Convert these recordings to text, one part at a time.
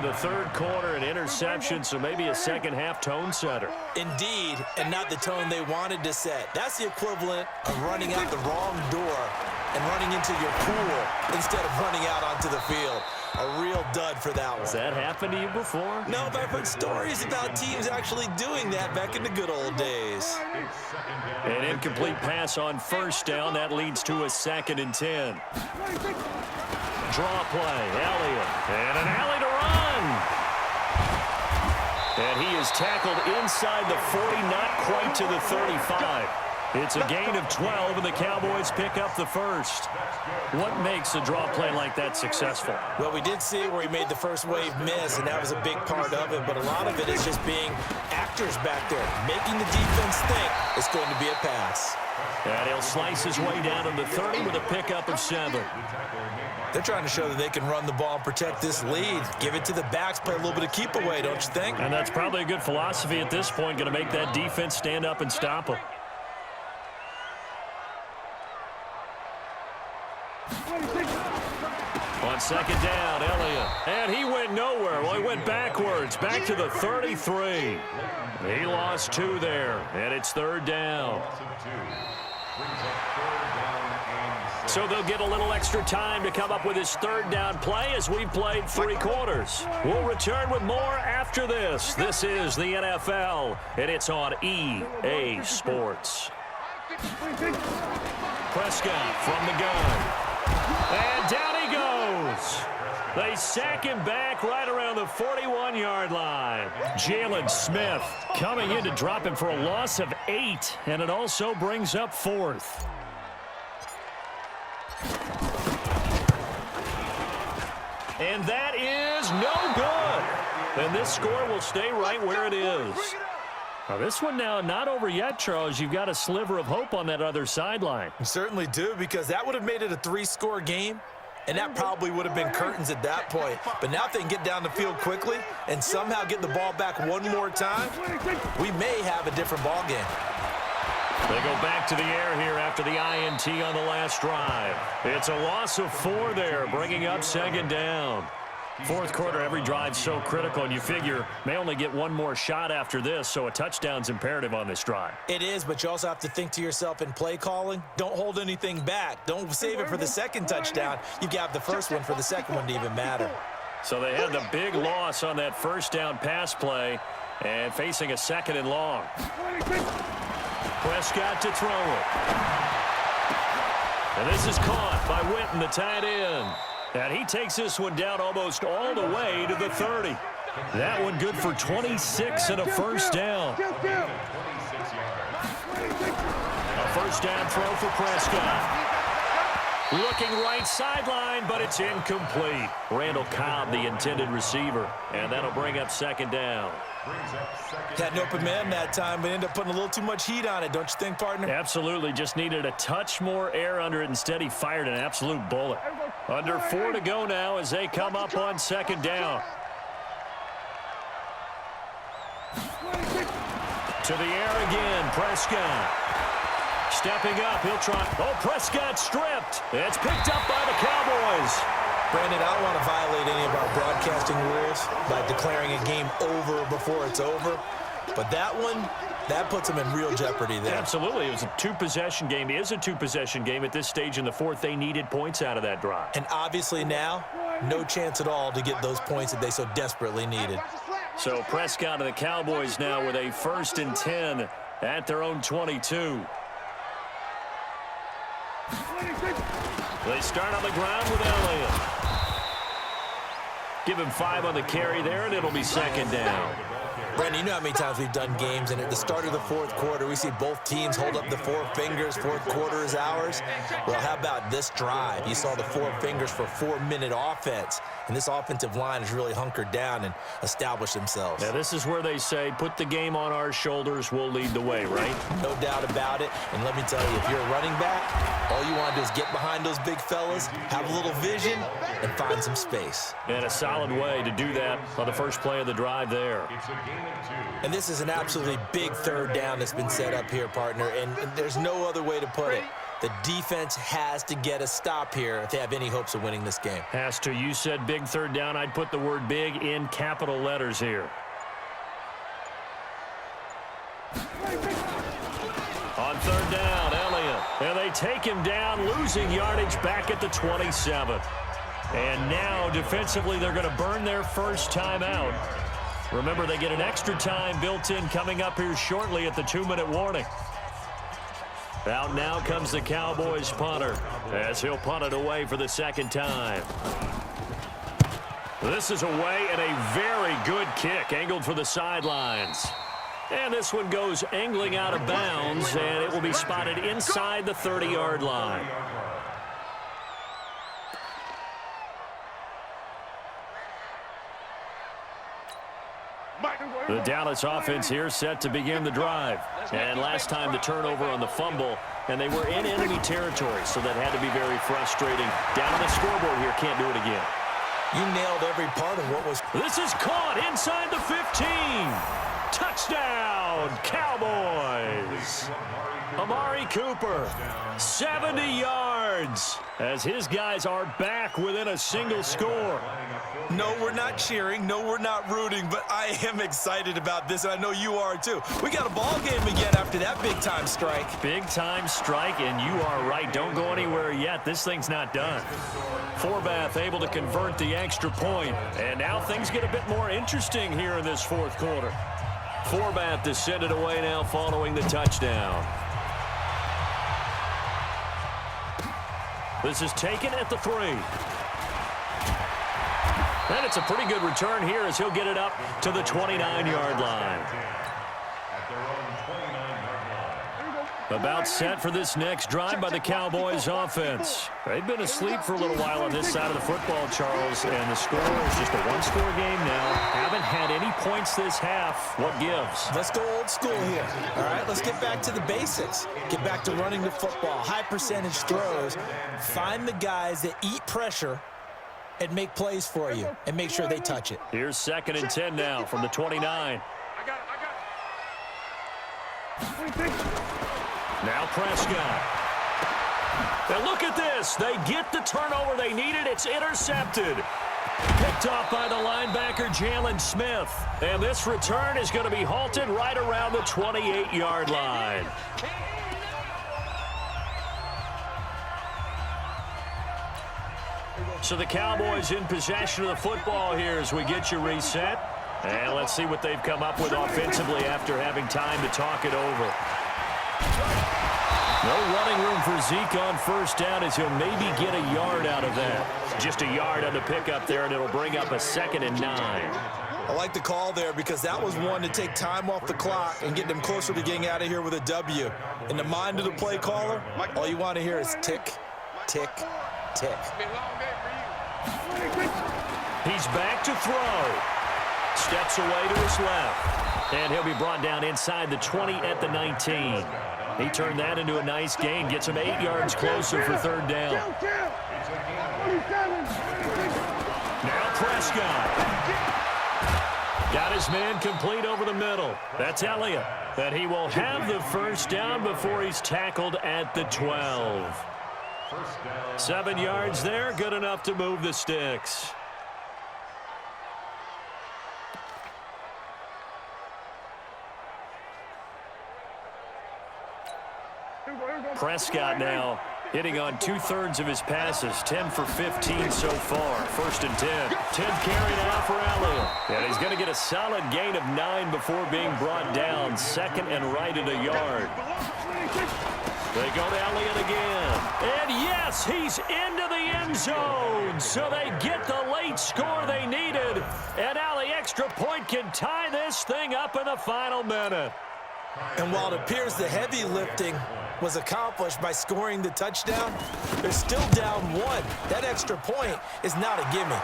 the third quarter, an interception, so maybe a second-half tone setter. Indeed, and not the tone they wanted to set. That's the equivalent of running out the wrong door and running into your pool instead of running out onto the field. A real dud for that one. Has that happened to you before? No, but I've heard stories about teams actually doing that back in the good old days. An incomplete pass on first down. That leads to a 2nd and 10. Draw play, Elliott, and an alley to run. And he is tackled inside the 40, not quite to the 35. It's a gain of 12, and the Cowboys pick up the first. What makes a draw play like that successful? Well, we did see where he made the first wave miss, and that was a big part of it. But a lot of it is just being actors back there, making the defense think it's going to be a pass. And he'll slice his way down to the 30 with a pickup of 7. They're trying to show that they can run the ball and protect this lead. Give it to the backs, play a little bit of keep away, don't you think? And that's probably a good philosophy at this point, going to make that defense stand up and stop them. On second down, Elliott. And he went nowhere. Well, he went backwards, back to the 33. He lost 2 there, and it's 3rd down. So they'll get a little extra time to come up with his 3rd down play as we've played 3 quarters. We'll return with more after this. This is the NFL, and it's on EA Sports. Prescott from the gun. And down he goes. They sack him back right around the 41-yard line. Jalen Smith coming in to drop him for a loss of 8, and it also brings up 4th. And that is no good. And this score will stay right where it is. Now, this one now not over yet, Charles. You've got a sliver of hope on that other sideline. You certainly do, because that would have made it a 3-score game, and that probably would have been curtains at that point. But now if they can get down the field quickly and somehow get the ball back one more time, we may have a different ball game. They go back to the air here after the INT on the last drive. It's a loss of 4 there, bringing up 2nd down. 4th quarter, every drive's so critical, and you figure may only get one more shot after this, so a touchdown's imperative on this drive. It is, but you also have to think to yourself in play calling, don't hold anything back. Don't save it for the 2nd touchdown. You've got the first one for the 2nd one to even matter. So they had the big loss on that 1st down pass play and facing a 2nd and long. Prescott to throw it. And this is caught by Witten, the tight end. And he takes this one down almost all the way to the 30. That one good for 26 and a 1st down. A 1st down throw for Prescott. Looking right sideline, but it's incomplete. Randall Cobb, the intended receiver. And that'll bring up 2nd down. Had an open man that time, but ended up putting a little too much heat on it, don't you think, partner? Absolutely. Just needed a touch more air under it. Instead, he fired an absolute bullet. Under 4 to go now as they come up on 2nd down. To the air again, Prescott. Stepping up, he'll try. Oh, Prescott stripped. It's picked up by the Cowboys. Brandon, I don't want to violate any of our broadcasting rules by declaring a game over before it's over. But that one, that puts them in real jeopardy there. Absolutely. It was a 2-possession game. It is a 2-possession game at this stage in the 4th. They needed points out of that drive. And obviously now, no chance at all to get those points that they so desperately needed. So Prescott and the Cowboys now with a 1st and 10 at their own 22. They start on the ground with Elliott. Give him 5 on the carry there, and it'll be 2nd down. Brandon, you know how many times we've done games, and at the start of the 4th quarter, we see both teams hold up the 4 fingers, 4th quarter is ours. Well, how about this drive? You saw the 4 fingers for 4-minute offense, and this offensive line has really hunkered down and established themselves. Now, this is where they say, put the game on our shoulders, we'll lead the way, right? No doubt about it, and let me tell you, if you're a running back, all you want to do is get behind those big fellas, have a little vision, and find some space. And a solid way to do that on the first play of the drive there. And this is an absolutely big 3rd down that's been set up here, partner, and there's no other way to put it. The defense has to get a stop here if they have any hopes of winning this game. Has to. You said big third down. I'd put the word big in capital letters here. On third down, Elliott. And they take him down, losing yardage back at the 27. And now, defensively, they're going to burn their first time out. Remember, they get an extra time built in coming up here shortly at the 2-minute warning. Out now comes the Cowboys punter as he'll punt it away for the second time. This is away and a very good kick angled for the sidelines. And this one goes angling out of bounds, and it will be spotted inside the 30-yard line. The Dallas offense here set to begin the drive. And last time the turnover on the fumble, and they were in enemy territory, so that had to be very frustrating. Down on the scoreboard here, can't do it again. You nailed every part of what was... This is caught inside the 15. Touchdown, Cowboys. Amari Cooper, 70 yards, as his guys are back within a single score. No, we're not cheering. No, we're not rooting, but I am excited about this, and I know you are too. We got a ball game again after that big-time strike. Big-time strike, and you are right. Don't go anywhere yet. This thing's not done. Forbath able to convert the extra point, and now things get a bit more interesting here in this fourth quarter. Forbath to send it away now following the touchdown. This is taken at the 3. And it's a pretty good return here as he'll get it up to the 29-yard line. About set for this next drive by the Cowboys offense. They've been asleep for a little while on this side of the football, Charles, and the score is just a one-score game now. Haven't had any points this half. What gives? Let's go old school here. All right, let's get back to the basics. Get back to running the football, high percentage throws. Find the guys that eat pressure and make plays for you and make sure they touch it. Here's 2nd and 10 now from the 29. Now Prescott. Now look at this. They get the turnover they needed. It's intercepted. Picked off by the linebacker, Jalen Smith. And this return is going to be halted right around the 28-yard line. So the Cowboys in possession of the football here as we get you reset. And let's see what they've come up with offensively after having time to talk it over. No running room for Zeke on first down as he'll maybe get a yard out of that. Just a yard on the pickup there, and it'll bring up a 2nd and 9. I like the call there because that was one to take time off the clock and get them closer to getting out of here with a W. In the mind of the play caller, all you want to hear is tick, tick, tick. He's back to throw. Steps away to his left. And he'll be brought down inside the 20 at the 19. He turned that into a nice gain. Gets him 8 yards closer for third down. Now Prescott. Got his man complete over the middle. That's Elliott. And he will have the first down before he's tackled at the 12. 7 yards there, good enough to move the sticks. Prescott now hitting on 2/3 of his passes, 10 for 15 so far. 1st and 10. 10th carry now for Elliott. And he's going to get a solid gain of 9 before being brought down. 2nd and right at a yard. They go to Elliott again. And yes, he's into the end zone. So they get the late score they needed. And now the extra point can tie this thing up in the final minute. And while it appears the heavy lifting was accomplished by scoring the touchdown, they're still down 1. That extra point is not a gimme.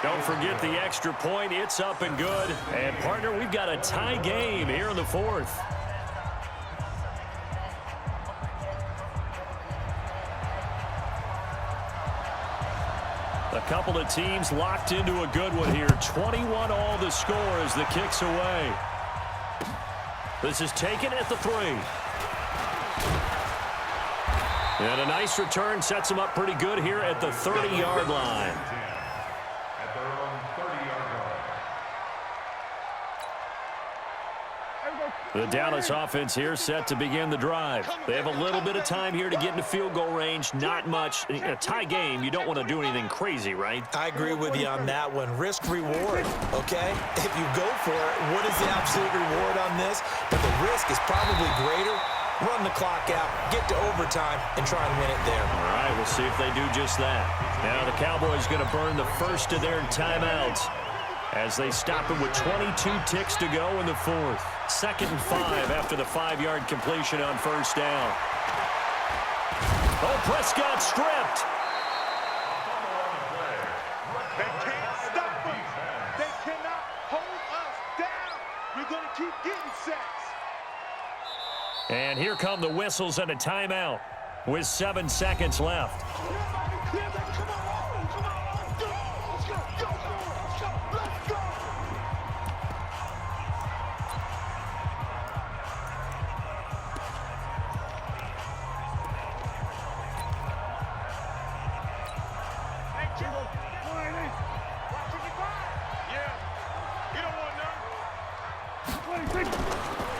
Don't forget the extra point. It's up and good. And, partner, we've got a tie game here in the 4th. A couple of teams locked into a good one here. 21 all the score as the kick's away. This is taken at the 3. And a nice return sets them up pretty good here at the 30-yard line. The Dallas offense here set to begin the drive. They have a little bit of time here to get into field goal range. Not much. In a tie game, you don't want to do anything crazy, right? I agree with you on that one. Risk reward, okay? If you go for it, what is the absolute reward on this? But the risk is probably greater. Run the clock out, get to overtime, and try and win it there. All right, we'll see if they do just that. Now the Cowboys going to burn the first of their timeouts as they stop it with 22 ticks to go in the fourth. 2nd and 5 after the 5-yard completion on first down. Oh, Prescott stripped. They can't stop us. They cannot hold us down. We're going to keep getting sacks. And here come the whistles and a timeout with 7 seconds left.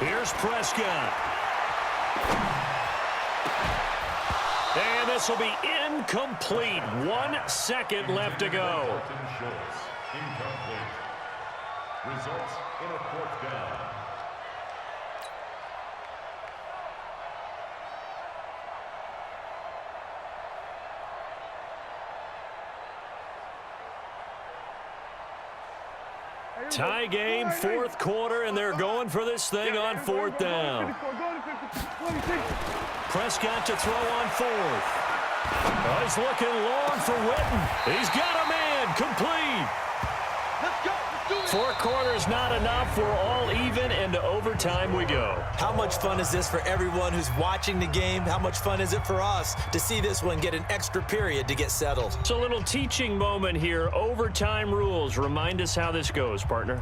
Here's Prescott. And this will be incomplete. 1 second left to go. Incomplete. Results in a 4th down. Tie game, 4th quarter, and they're going for this thing on 4th down. Prescott to throw on 4th. Oh, he's looking long for Witten. He's got a man, complete. 4 quarters not enough. We're all even, and to overtime we go. How much fun is this for everyone who's watching the game? How much fun is it for us to see this one get an extra period to get settled? It's a little teaching moment here. Overtime rules. Remind us how this goes, partner.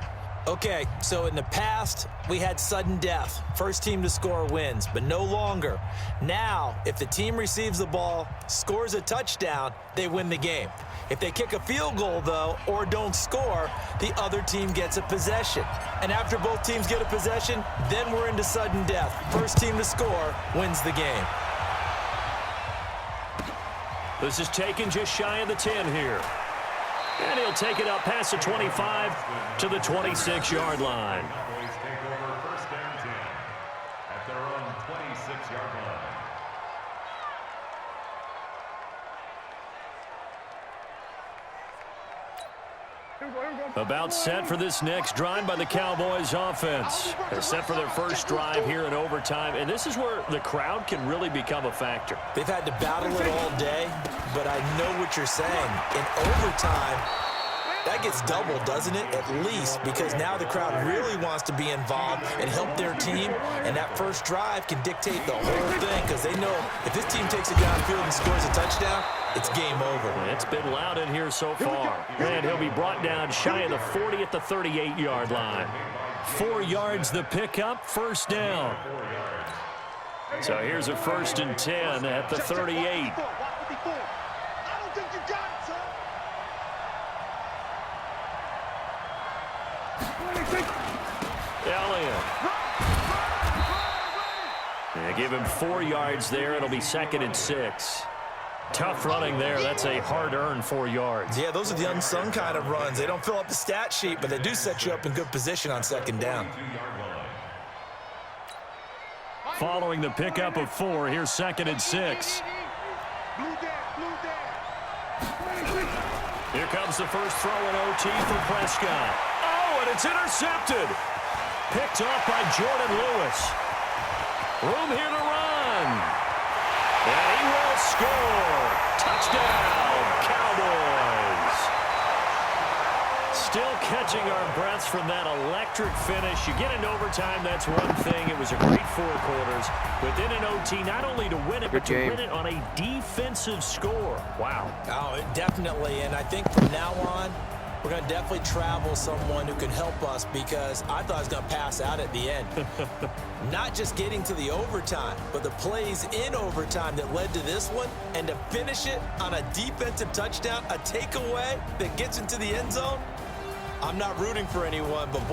Okay, so in the past, we had sudden death. First team to score wins, but no longer. Now, if the team receives the ball, scores a touchdown, they win the game. If they kick a field goal, though, or don't score, the other team gets a possession. And after both teams get a possession, then we're into sudden death. First team to score wins the game. This is taken just shy of the 10 here. And he'll take it up past the 25 to the 26-yard line. Cowboys take over 1st and 10 at their own 26-yard line. About set for this next drive by the Cowboys offense. They're set for their first drive here in overtime, and this is where the crowd can really become a factor. They've had to battle it all day, but I know what you're saying. In overtime, that gets doubled, doesn't it? At least, because now the crowd really wants to be involved and help their team, and that first drive can dictate the whole thing, because they know if this team takes it downfield and scores a touchdown, it's game over. It's been loud in here so far. And he'll be brought down shy of the 40 at the 38-yard line. 4 yards the pickup, first down. So here's a 1st and 10 at the 38. Elliott. They give him 4 yards there. It'll be 2nd and 6. Tough running there. That's a hard-earned 4 yards. Yeah, those are the unsung kind of runs. They don't fill up the stat sheet, but they do set you up in good position on 2nd down. Following the pickup of 4, here's 2nd and 6. Here comes the first throw in OT for Prescott. Oh, and it's intercepted. Picked off by Jordan Lewis. Room here to run. And he will score. Touchdown, Cowboys. Still catching our breaths from that electric finish. You get into overtime, that's one thing. It was a great 4 quarters. Within an OT, not only to win it, but to win it on a defensive score. Wow. Oh, definitely. And I think from now on, We're going to definitely travel someone who can help us because I thought I was going to pass out at the end. Not just getting to the overtime, but the plays in overtime that led to this one, and to finish it on a defensive touchdown, a takeaway that gets into the end zone. I'm not rooting for anyone, but